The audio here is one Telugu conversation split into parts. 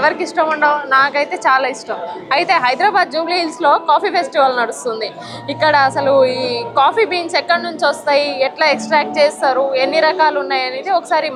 ఎవరికి ఇష్టం ఉండవు, నాకైతే చాలా ఇష్టం. అయితే హైదరాబాద్ జూబ్లీ హిల్స్లో కాఫీ ఫెస్టివల్ నడుస్తుంది. ఇక్కడ అసలు ఈ కాఫీ బీన్స్ ఎక్కడి నుంచి వస్తాయి, ఎట్లా ఎక్స్ట్రాక్ట్ చేస్తారు, ఎన్ని రకాలు ఉన్నాయి అనేది ఒకసారి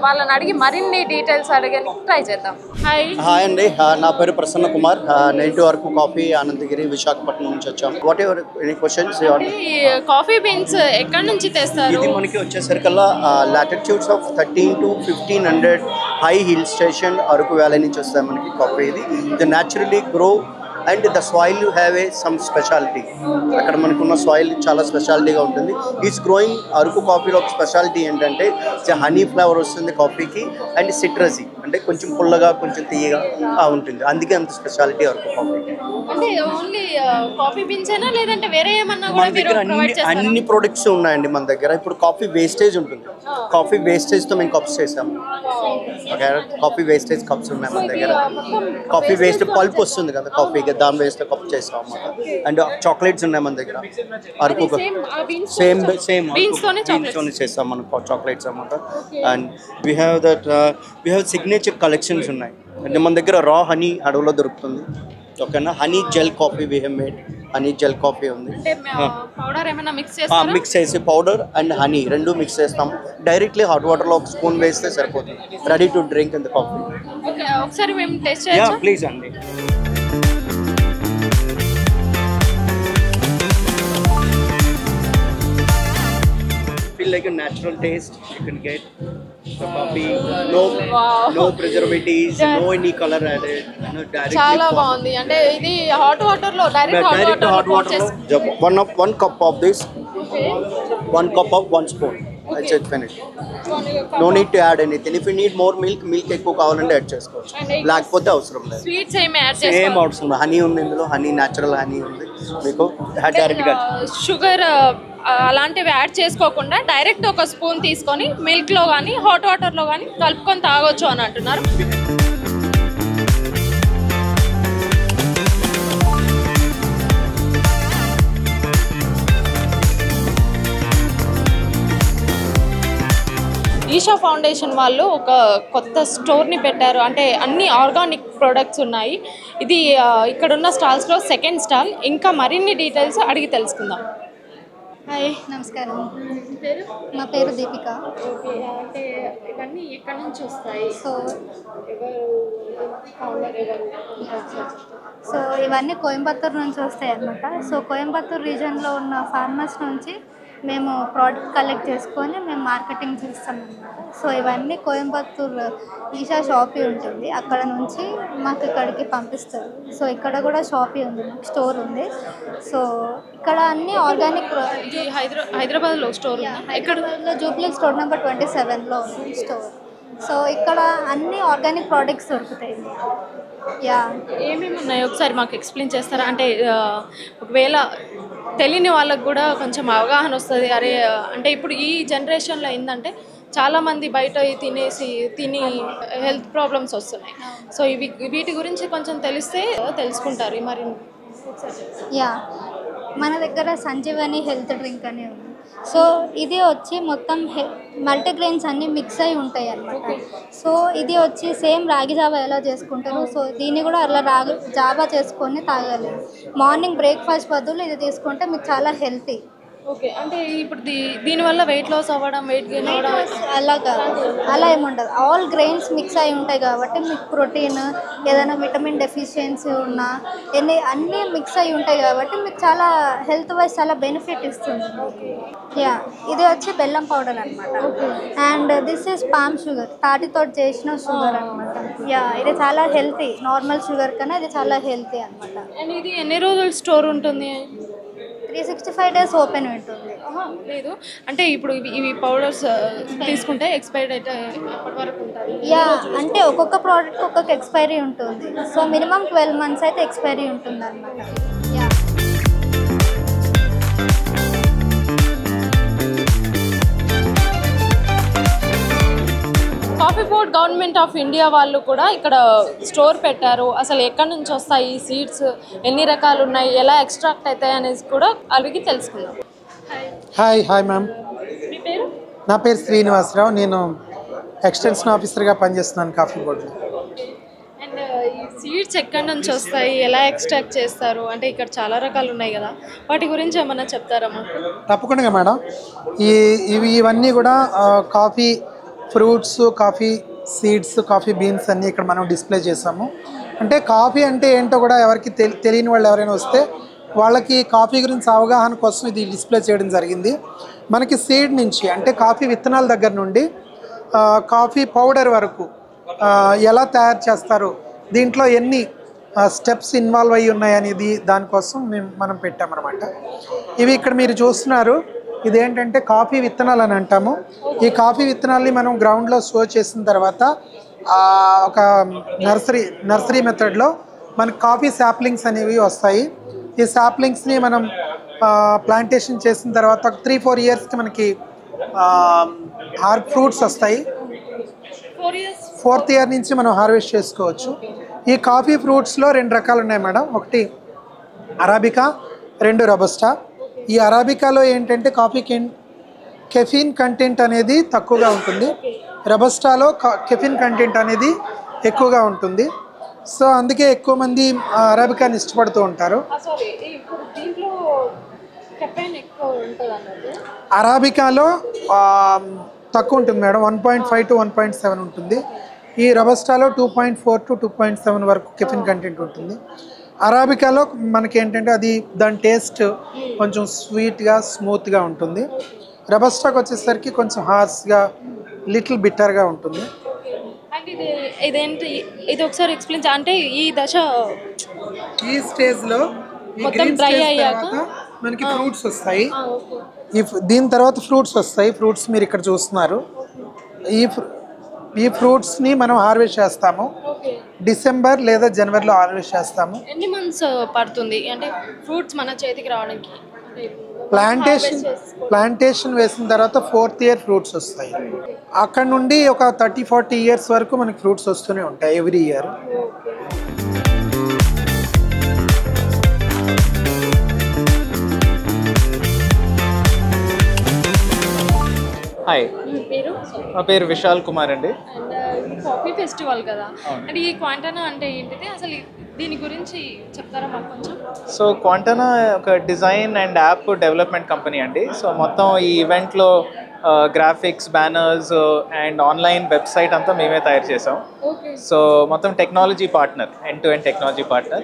వాళ్ళని అడిగి మరిన్ని డీటెయిల్స్ అడగడానికి ట్రై చేద్దాం. హాయ్ అండి, నా పేరు ప్రసన్న కుమార్. నేటి వరకు కాఫీ అనంతగిరి విశాఖపట్నం నుంచి వచ్చాం. Whatever any questions? Coffee beans ఎక్కడి నుంచి తెస్తారు? ఇది మనకి వచ్చేసరికల్లా latitudes of 13 to 1500 high hill station Araku valley నుంచి వస్తాయి మనకి కాఫీ. ఇది naturally grow and the soil have a some speciality. అక్కడ మనకున్న సాయిల్ చాలా స్పెషాలిటీగా ఉంటుంది. ఈస్ గ్రోయింగ్ అరకు కాఫీలో ఒక స్పెషాలిటీ ఏంటంటే హనీ ఫ్లేవర్ వస్తుంది కాఫీకి, అండ్ సిట్రసీ అంటే కొంచెం పుల్లగా కొంచెం తీయగా ఉంటుంది. అందుకే అంత స్పెషాలిటీ అరకు కాఫీకి. అంటే ఓన్లీ కాఫీ బీన్స్ ఏనా లేదంటే వేరే ఏమన్నా కూడా మన దగ్గర అన్ని ప్రొడక్ట్స్ ఉన్నాయండి మన దగ్గర. ఇప్పుడు కాఫీ వేస్టేజ్ ఉంటుంది, కాఫీ వేస్టేజ్తో మేము కప్స్ చేసాము. కాఫీ వేస్టేజ్ కప్స్ ఉన్నాయి మన దగ్గర. కాఫీ వేస్ట్ పల్ప్ వస్తుంది కదా కాఫీకి, దాని వేస్ట్ కప్ చేస్తాం అన్నమాట. అండ్ చాక్లెట్స్ ఉన్నాయి మన దగ్గర. అరకు సేమ్ బీన్స్తోనే చేస్తాం మనం చాక్లెట్స్ అన్నమాట. And we have signature collections ఉన్నాయి. అంటే మన దగ్గర రా హనీ అడవులో దొరుకుతుంది. ఓకేనా, honey gel coffee we have made. Honey gel coffee ఉంది. మిక్స్ చేసి పౌడర్ అండ్ హనీ రెండు మిక్స్ చేస్తాం. డైరెక్ట్లీ హాట్ వాటర్లో ఒక స్పూన్ వేస్తే సరిపోతుంది. Ready to drink in the coffee. ఒకసారి మేము టెస్ట్ చేయొచ్చా? ప్లీజ్ అండి. Feel like a natural taste you can get the coffee. No preservatives, no any color added. Direct. చాలా బాగుంది. అంటే ఇది హాట్ వాటర్ లో డైరెక్ట్ హాట్ వాటర్ లో one cup of this. Okay. 1 cup of 1 spoon. That's it, finished. No need to add anything. If you need more milk ఎక్కువ కావాలంటే యాడ్ చేసుకోవచ్చు, లేకపోతే అవసరం లేదు. స్వీట్స్ ఏమి యాడ్ చేసుకోవాలి? ఏం అవసరం లేదు. హనీ ఉంది ఇందులో, హనీ న్యాచురల్ హనీ ఉంది మీకు. డైరెక్ట్ గా షుగర్ అలాంటివి యాడ్ చేసుకోకుండా డైరెక్ట్ ఒక స్పూన్ తీసుకొని మిల్క్ లో కానీ హాట్ వాటర్ లో కానీ కలుపుకొని తాగొచ్చు అని అంటున్నారు. ఈషా ఫౌండేషన్ వాళ్ళు ఒక కొత్త స్టోర్ని పెట్టారు. అంటే అన్ని ఆర్గానిక్ ప్రొడక్ట్స్ ఉన్నాయి. ఇది ఇక్కడున్న స్టాల్స్లో సెకండ్ స్టాల్. ఇంకా మరిన్ని డీటెయిల్స్ అడిగి తెలుసుకుందాం. హాయ్, నమస్కారం. మా పేరు దీపిక. ఓకే, అంటే ఇవన్నీ ఎక్కడి నుంచి వస్తాయి? సో ఇవన్నీ కోయంబత్తూరు నుంచి వస్తాయి అన్నమాట. సో కోయంబత్తూరు రీజన్లో ఉన్న ఫార్మర్స్ నుంచి మేము ప్రోడక్ట్ కలెక్ట్ చేసుకొని మేము మార్కెటింగ్ చేస్తాం అన్నమాట. సో ఇవన్నీ కోయంబత్తూరు ఈషా షాపీ ఉంటుంది, అక్కడ నుంచి మాకు ఇక్కడికి పంపిస్తారు. సో ఇక్కడ కూడా షాపీ ఉంది, మాకు స్టోర్ ఉంది. సో ఇక్కడ అన్ని ఆర్గానిక్ హైదరాబాద్లో స్టోర్, హైదరాబాద్లో జూబ్లీ స్టోర్ నెంబర్ 27లో ఉంది స్టోర్. సో ఇక్కడ అన్ని ఆర్గానిక్ ప్రోడక్ట్స్ దొరుకుతాయి. ఏమేమి ఉన్నాయి ఒకసారి మాకు ఎక్స్ప్లెయిన్ చేస్తారా? అంటే ఒకవేళ తెలియని వాళ్ళకు కూడా కొంచెం అవగాహన వస్తుంది. అరే అంటే ఇప్పుడు ఈ జనరేషన్లో ఏంటంటే చాలామంది బయట తిని హెల్త్ ప్రాబ్లమ్స్ వస్తున్నాయి. సో వీటి గురించి కొంచెం తెలిస్తే తెలుసుకుంటారు. మరి మన దగ్గర సంజీవని హెల్త్ డ్రింక్ అని ఉంది. సో ఇది వచ్చి మొత్తం మల్టీగ్రెయిన్స్ అన్నీ మిక్స్ అయి ఉంటాయి అన్నమాట. సో ఇది వచ్చి సేమ్ రాగి జావా ఎలా చేసుకుంటారు, సో దీన్ని కూడా అలా జావా చేసుకొని తాగాలి. మార్నింగ్ బ్రేక్ఫాస్ట్ బదులు ఇది తీసుకుంటే మీకు చాలా హెల్తీ. ఓకే, అంటే ఇప్పుడు దీనివల్ల వెయిట్ లాస్ అవ్వడం, వెయిట్ గెయిన్ అవ్వడం అలా ఏముండదు. ఆల్ గ్రెయిన్స్ మిక్స్ అయి ఉంటాయి కాబట్టి మీకు ప్రోటీన్, ఏదైనా విటమిన్ డెఫిషియన్సీ ఉన్నా అన్నీ మిక్స్ అయి ఉంటాయి కాబట్టి మీకు చాలా హెల్త్ వైజ్ చాలా బెనిఫిట్ ఇస్తుంది. ఇది వచ్చి బెల్లం పౌడర్ అనమాట. And this is palm sugar, తాటితో చేసిన షుగర్ అనమాట. ఇది చాలా హెల్తీ, నార్మల్ షుగర్ కన్నా ఇది చాలా హెల్తీ అనమాట. అండ్ ఇది ఎన్ని రోజులు స్టోర్ ఉంటుంది? 365 days ఓపెన్ ఉంటుంది. లేదు అంటే ఇప్పుడు ఇవి పౌడర్స్ తీసుకుంటే ఎక్స్పైర్డ్ అయితే ఎప్పటి వరకు ఉంటుంది? అంటే ఒక్కొక్క ప్రోడక్ట్ ఒక్కొక్క ఎక్స్పైరీ ఉంటుంది. సో మినిమం 12 months అయితే ఎక్స్పైరీ ఉంటుంది అనమాట. Coffee board government of India వాళ్ళు కూడా ఇక్కడ స్టోర్ పెట్టారు. అసలు ఎక్కడి నుంచి వస్తాయి ఈ సీడ్స్, ఎన్ని రకాలు ఉన్నాయి, ఎలా ఎక్స్ట్రాక్ట్ అవుతాయి అనేసి కూడా అడిగి తెలుసుకుందాం. హాయ్ మ్యామ్, మీ పేరు? నా పేరు శ్రీనివాసరావు. నేను ఎక్స్టెన్షన్ ఆఫీసర్గా పనిచేస్తున్నాను కాఫీ బోర్డులో. అండ్ సీడ్స్ ఎక్కడి నుంచి వస్తాయి, ఎలా ఎక్స్ట్రాక్ట్ చేస్తారు, అంటే ఇక్కడ చాలా రకాలు ఉన్నాయి కదా, వాటి గురించి ఏమన్నా చెప్తారా మాకు? తప్పకుండా మేడం. ఇవన్నీ కూడా coffee fruits, coffee seeds, coffee beans అన్నీ ఇక్కడ మనం డిస్ప్లే చేసాము. అంటే కాఫీ అంటే ఏంటో కూడా ఎవరికి తెలియని వాళ్ళు ఎవరైనా వస్తే వాళ్ళకి కాఫీ గురించి అవగాహన కోసం ఇది డిస్ప్లే చేయడం జరిగింది. మనకి సీడ్ నుంచి అంటే కాఫీ విత్తనాల దగ్గర నుండి కాఫీ పౌడర్ వరకు ఎలా తయారు చేస్తారు, దీంట్లో ఎన్ని స్టెప్స్ ఇన్వాల్వ్ అయ్యి ఉన్నాయనేది దానికోసం మనం పెట్టామన్నమాట. ఇవి ఇక్కడ మీరు చూస్తున్నారు, ఇదేంటంటే కాఫీ విత్తనాలు అని అంటాము. ఈ కాఫీ విత్తనాల్ని మనం గ్రౌండ్లో స్టో చేసిన తర్వాత ఒక నర్సరీ మెథడ్లో మనకు కాఫీ శాప్లింగ్స్ అనేవి వస్తాయి. ఈ శాప్లింగ్స్ని మనం ప్లాంటేషన్ చేసిన తర్వాత 3-4 ఇయర్స్కి మనకి ఫ్రూట్స్ వస్తాయి. 4th ఇయర్ నుంచి మనం హార్వెస్ట్ చేసుకోవచ్చు. ఈ కాఫీ ఫ్రూట్స్లో 2 రకాలు ఉన్నాయి మేడం. ఒకటి అరాబికా, 2 రోబస్టా. ఈ అరాబికాలో ఏంటంటే కాఫీ కెఫీన్ కంటెంట్ అనేది తక్కువగా ఉంటుంది, రోబస్టాలో కెఫీన్ కంటెంట్ అనేది ఎక్కువగా ఉంటుంది. సో అందుకే ఎక్కువ మంది అరాబికాని ఇష్టపడుతూ ఉంటారు. అరాబికాలో తక్కువ ఉంటుంది మేడం, 1.5 to 1.7 ఉంటుంది. ఈ రోబస్టాలో 2.4 to 2.7 వరకు కెఫిన్ కంటెంట్ ఉంటుంది. అరాబికాలో మనకి ఏంటంటే అది దాని టేస్ట్ కొంచెం స్వీట్గా స్మూత్గా ఉంటుంది. రోబస్టాకి వచ్చేసరికి కొంచెం హార్ష్గా లిటిల్ బిట్టర్గా ఉంటుంది. ఇదేంటి, ఇది ఒకసారి ఎక్స్ప్లెయిన్ అంటే ఈ దశ ఈ స్టేజ్లో మొత్తం డ్రై అయ్యాక మనకి ఫ్రూట్స్ వస్తాయి. దీని తర్వాత ఫ్రూట్స్ వస్తాయి. ఫ్రూట్స్ మీరు ఇక్కడ చూస్తున్నారు. ఈ ఫ్రూట్స్ని మనం హార్వెస్ట్ చేస్తాము. డిసెంబర్ లేదా జనవరిలో హార్వెస్ట్ చేస్తాము. ఎన్ని మంత్స్ పడుతుంది అంటే ఫ్రూట్స్ మన చేతికి రావడానికి? ప్లాంటేషన్ వేసిన తర్వాత 4th ఇయర్ ఫ్రూట్స్ వస్తాయి. అక్కడ నుండి ఒక 30-40 ఇయర్స్ వరకు మనకి ఫ్రూట్స్ వస్తూనే ఉంటాయి ఎవ్రీ ఇయర్. హాయ్, నా పేరు విశాల్ కుమార్ అండి. కాఫీ ఫెస్టివల్ కదా, అంటే ఈ క్వాంటనా అంటే ఏంటిది అసలు, దీని గురించి చెప్తారా మాకు కొంచెం? సో క్వాంటనా ఒక design and app development company అండి. సో మొత్తం ఈ ఈవెంట్లో graphics, banners and online website అంతా మేమే తయారు చేసాం. సో మొత్తం technology partner, end to end technology partner.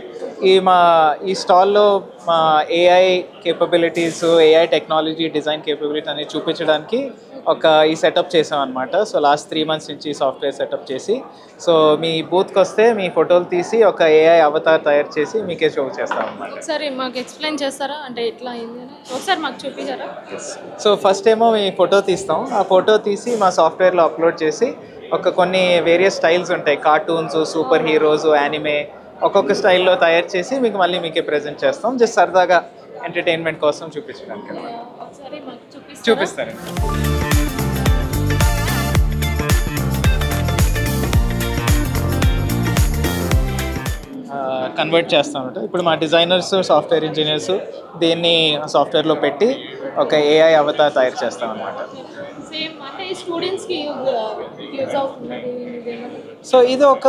ఈ స్టాల్లో మా AI capabilities, AI technology, design capability అనేది చూపించడానికి ఈ సెటప్ చేసాం అనమాట. సో లాస్ట్ 3 months నుంచి సాఫ్ట్వేర్ సెటప్ చేసి, సో మీ బూత్కి వస్తే మీ ఫోటోలు తీసి ఒక ఏఐ అవతార్ తయారు చేసి మీకే షో చేస్తాం అనమాట. సరే, మాకు ఎక్స్ప్లెయిన్ చేస్తారా అంటే ఎట్లా అయింది అని ఒకసారి మాకు చూపించారా? సో ఫస్ట్ ఏమో మీ ఫోటో తీస్తాం. ఆ ఫోటో తీసి మా సాఫ్ట్వేర్లో అప్లోడ్ చేసి కొన్ని వేరియస్ స్టైల్స్ ఉంటాయి, కార్టూన్స్, సూపర్ హీరోస్, యానిమే, ఒక్కొక్క స్టైల్లో తయారు చేసి మీకే ప్రజెంట్ చేస్తాం. జస్ట్ సరదాగా ఎంటర్టైన్మెంట్ కోసం చూపించడానికి అనమాట. చూపిస్తారండి. కన్వర్ట్ చేస్తామన్నమాట. ఇప్పుడు మా డిజైనర్స్, సాఫ్ట్వేర్ ఇంజనీర్స్ దీన్ని సాఫ్ట్వేర్లో పెట్టి ఒక ఏఐ అవతార్ తయారు చేస్తామన్నమాట. సో ఇది ఒక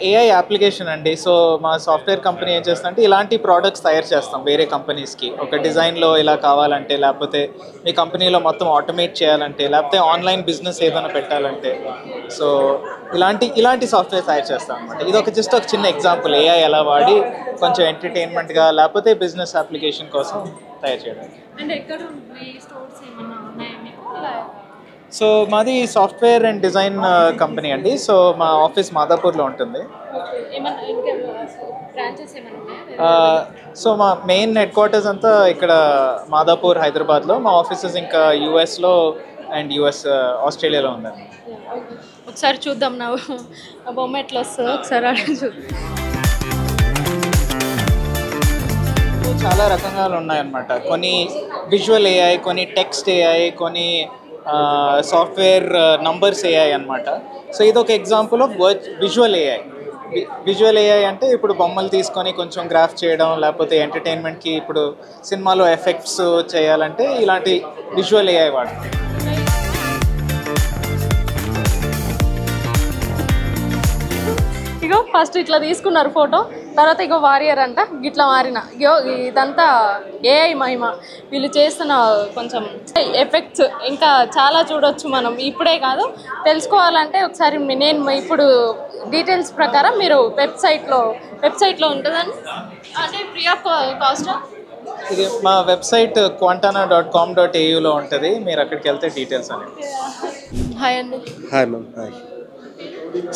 ఏఐ అప్లికేషన్ అండి. సో మా సాఫ్ట్వేర్ కంపెనీ ఏం చేస్తుందంటే ఇలాంటి ప్రోడక్ట్స్ తయారు చేస్తాం వేరే కంపెనీస్కి. ఒక డిజైన్లో ఇలా కావాలంటే, లేకపోతే మీ కంపెనీలో మొత్తం ఆటోమేట్ చేయాలంటే, లేకపోతే ఆన్లైన్ బిజినెస్ ఏదైనా పెట్టాలంటే, సో ఇలాంటి సాఫ్ట్వేర్ తయారు చేస్తాం అనమాట. ఇది జస్ట్ ఒక చిన్న ఎగ్జాంపుల్, ఏఐ ఎలా వాడి కొంచెం ఎంటర్టైన్మెంట్గా లేకపోతే బిజినెస్ అప్లికేషన్ కోసం తయారు చేయడానికి. సో మాది సాఫ్ట్వేర్ అండ్ డిజైన్ కంపెనీ అండి. సో మా ఆఫీస్ మాదాపూర్లో ఉంటుంది. సో మా మెయిన్ హెడ్ క్వార్టర్స్ అంతా ఇక్కడ మాదాపూర్, హైదరాబాద్లో. మా ఆఫీసెస్ ఇంకా యూఎస్లో అండ్ ఆస్ట్రేలియాలో ఉందండి. ఒకసారి చూద్దాం, నా బొమ్మ ఎట్లా వస్తుందో ఒకసారి అడిగి చూద్దాం. చాలా రకాలు ఉన్నాయన్నమాట. కొన్ని విజువల్ ఏఐ, కొన్ని టెక్స్ట్ ఏఐ, కొన్ని సాఫ్ట్వేర్ నంబర్స్ ఏఐ అనమాట. సో ఇది ఒక example of visual AI. Visual AI అంటే ఇప్పుడు బొమ్మలు తీసుకొని కొంచెం గ్రాఫ్ చేయడం, లేకపోతే ఎంటర్టైన్మెంట్కి ఇప్పుడు సినిమాలో ఎఫెక్ట్స్ చేయాలంటే ఇలాంటి విజువల్ ఏఐ వాడతాం. ఇక ఇగో ఫస్ట్ ఇట్లా తీసుకున్నారు ఫోటో, తర్వాత ఇగో వారియర్ అంట గిట్లా మారిన. ఇగో ఇదంతా ఏఐ మహిమ. వీళ్ళు చేస్తున్న కొంచెం ఎఫెక్ట్స్ ఇంకా చాలా చూడొచ్చు మనం. ఇప్పుడే కాదు, తెలుసుకోవాలంటే ఒకసారి నేను ఇప్పుడు డీటెయిల్స్ ప్రకారం మీరు వెబ్సైట్లో ఉంటుందని, అంటే ఫ్రీ ఆఫ్ కాస్ట్. ఇది మా వెబ్సైట్ quantana.com.au ఉంటుంది. మీరు అక్కడికి వెళ్తే డీటెయిల్స్ అనేది. హాయ్ అండి. Hi ma'am. Hi.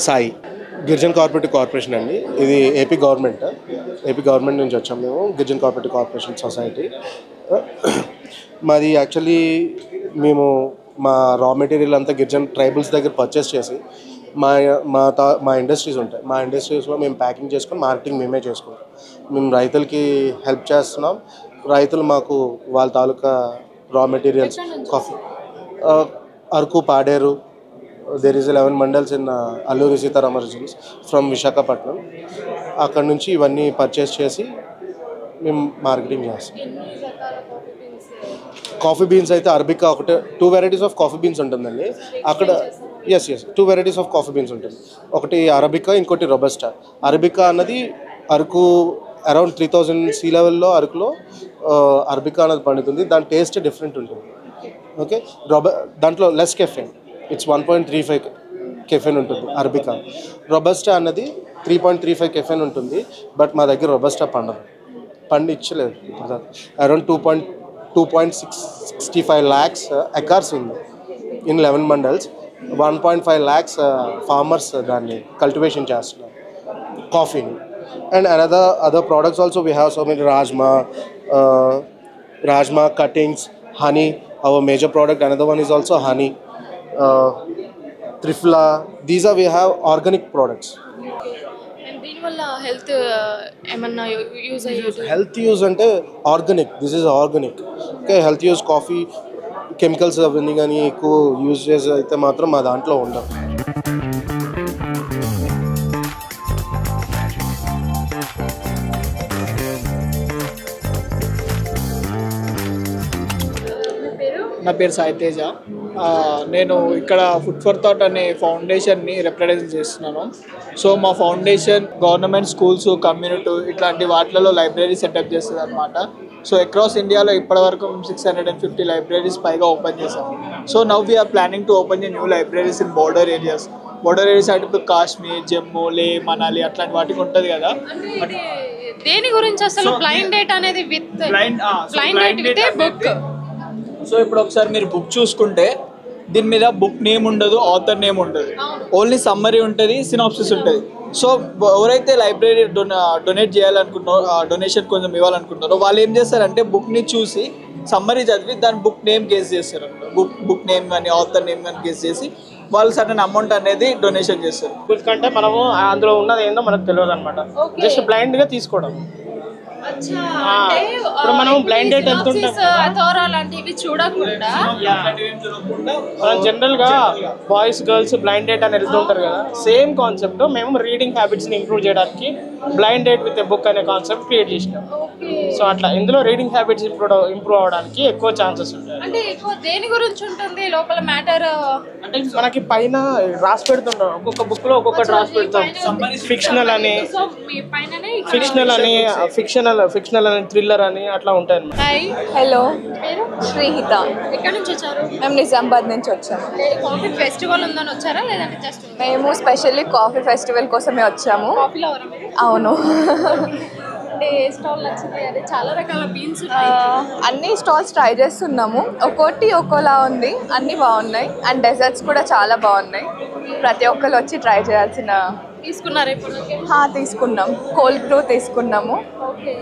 Sai, గిరిజన్ cooperative corporation అండి. ఇది ఏపీ గవర్నమెంట్ నుంచి వచ్చాము మేము. గిరిజన్ కోఆపరేటివ్ కార్పొరేషన్ సొసైటీ మాది. యాక్చువల్లీ మేము మా రా మెటీరియల్ అంతా గిరిజన్ ట్రైబల్స్ దగ్గర పర్చేస్ చేసి మా ఇండస్ట్రీస్ ఉంటాయి. మా ఇండస్ట్రీస్లో మేము ప్యాకింగ్ చేసుకొని మార్కెటింగ్ మేమే చేసుకుంటాం. మేము రైతులకి హెల్ప్ చేస్తున్నాం. రైతులు మాకు వాళ్ళ తాలూకా raw materials coffee Araku, Paderu, there is 11 mandals in Alluri Sitaramaraju from Visakhapatnam. అక్కడ నుంచి ఇవన్నీ పర్చేస్ చేసి మేము మార్కెటింగ్ చేస్తాం. కాఫీ బీన్స్ అయితే అరబికా ఒకటే 2 వెరైటీస్ ఆఫ్ కాఫీ బీన్స్ ఉంటుందండి అక్కడ. Yes 2 varieties of coffee beans ఉంటుంది. ఒకటి అరబికా, ఇంకోటి రొబస్టా. అరబికా అన్నది అరకు అరౌండ్ 3000 సీ లెవెల్లో అరకులో అరబికా అనేది పండుతుంది. దాని టేస్ట్ డిఫరెంట్ ఉంటుంది. ఓకే, దాంట్లో లెస్ కెఫెన్, ఇట్స్ 1.35 కెఫెన్ ఉంటుంది అరబికా. రొబస్టా అన్నది 3.35 కెఫెన్ ఉంటుంది. బట్ మా దగ్గర రొబస్టా పండించలేదు. అరౌండ్ 2.65 lakhs acres ఉంది ఇన్ 11 మండల్స్. 1.5 lakhs ఫార్మర్స్ దాన్ని కల్టివేషన్ చేస్తున్నారు కాఫీని. And other products also we have so many rajma cuttings, honey, our major product. Another one is also honey, trifla. These we have organic products. And దీనివల్ల హెల్త్ ఏమన్నా యూజ్ అయ్యేది? హెల్త్ యూజ్ అంటే organic. This is organic. Okay, health use coffee chemicals అవన్నీ కానీ ఎక్కువ యూజ్ చేసి అయితే మాత్రం మా దాంట్లో ఉండవు. నా పేరు సాయి తేజ. నేను ఇక్కడ ఫుడ్ ఫర్ థాట్ అనే ఫౌండేషన్ని రిప్రజెంట్ చేస్తున్నాను. సో మా ఫౌండేషన్ గవర్నమెంట్ స్కూల్స్, కమ్యూనిటీ ఇట్లాంటి వాటిలలో లైబ్రరీ సెటప్ చేస్తుంది అనమాట. సో అక్రాస్ ఇండియాలో ఇప్పటివరకు 650 లైబ్రరీస్ పైగా ఓపెన్ చేశాము. So now we are planning to open new libraries in border areas అంటే ఇప్పుడు కాశ్మీర్, జమ్మూ, లే, మనాలి అట్లాంటి వాటికి ఉంటుంది కదా. దేని గురించి అసలు బ్లైండ్ డేట్ అనేది? బుక్. సో ఇప్పుడు ఒకసారి మీరు బుక్ చూసుకుంటే దీని మీద బుక్ నేమ్ ఉండదు, ఆథర్ నేమ్ ఉండదు, ఓన్లీ సమ్మరీ ఉంటుంది, సినాప్సిస్ ఉంటుంది. సో ఎవరైతే లైబ్రరీ డొనేట్ చేయాలనుకుంటున్నారో, డొనేషన్ కొంచెం ఇవ్వాలనుకుంటున్నారో వాళ్ళు ఏం చేస్తారంటే బుక్ని చూసి సమ్మరీ చదివి దాని బుక్ నేమ్ గెస్ చేస్తారు. బుక్ నేమ్ కానీ ఆథర్ నేమ్ కానీ గెస్ చేసి వాళ్ళు సర్టన్ అమౌంట్ అనేది డొనేషన్ చేస్తారు. ఎందుకంటే మనము అందులో ఉన్నది ఏందో మనకు తెలియదు అనమాట. జస్ట్ బ్లైండ్గా తీసుకోవడం. ఇప్పుడు మనం బ్లైండ్ డేట్ వెళ్తుంటాం, చూడకుండా మనం జనరల్ గా బాయ్స్ గర్ల్స్ బ్లైండ్ డేట్ అని వెళ్తుంటారు కదా, సేమ్ కాన్సెప్ట్ మేము రీడింగ్ హ్యాబిట్స్ ని ఇంప్రూవ్ చేయడానికి blind date with a book అనే కాన్సెప్ట్ క్రియేట్ చేసినాం. సో అట్లా ఇందులో రీడింగ్ హ్యాబిట్స్ ఇంప్రూవ్ అవడానికి ఎక్కువ ఛాన్సెస్ ఉంటాయి. అంటే ఎక్కువ దేని గురించి ఉంటుంది లోపల మ్యాటర్? అంటే మనకి పైన రాసి పెడుతుంటాం, ఒక్కొక్క బుక్ లో ఒక్కొక్కటి రాసి పెడతాం. ఫిక్షనల్ అని, ఫిక్షనల్ అని, థ్రిల్లర్ అని అట్లా ఉంటాయి అన్నమాట. హలో, శ్రీహిత. ఎక్కడి నుంచి వచ్చారు? మేము నిజామాబాద్ నుంచి వచ్చాము. కాఫీ ఫెస్టివల్ ఉందని వచ్చారా లేదంటే జస్ట్? మేము స్పెషల్లీ కాఫీ ఫెస్టివల్ కోసమే వచ్చాము. అవును. అంటే ఏ స్టాల్ నచ్చింది? అంటే చాలా రకాల బీన్స్ అన్ని స్టాల్స్ ట్రై చేస్తున్నాము. ఒక్కోటి ఒక్కోలా ఉంది, అన్నీ బాగున్నాయి. అండ్ డెజర్ట్స్ కూడా చాలా బాగున్నాయి. ప్రతి ఒక్కరు వచ్చి ట్రై చేయాల్సిన. తీసుకున్నారా ఇప్పుడు? తీసుకున్నాం. కోల్డ్ బ్రూ తీసుకున్నాము. ఓకే.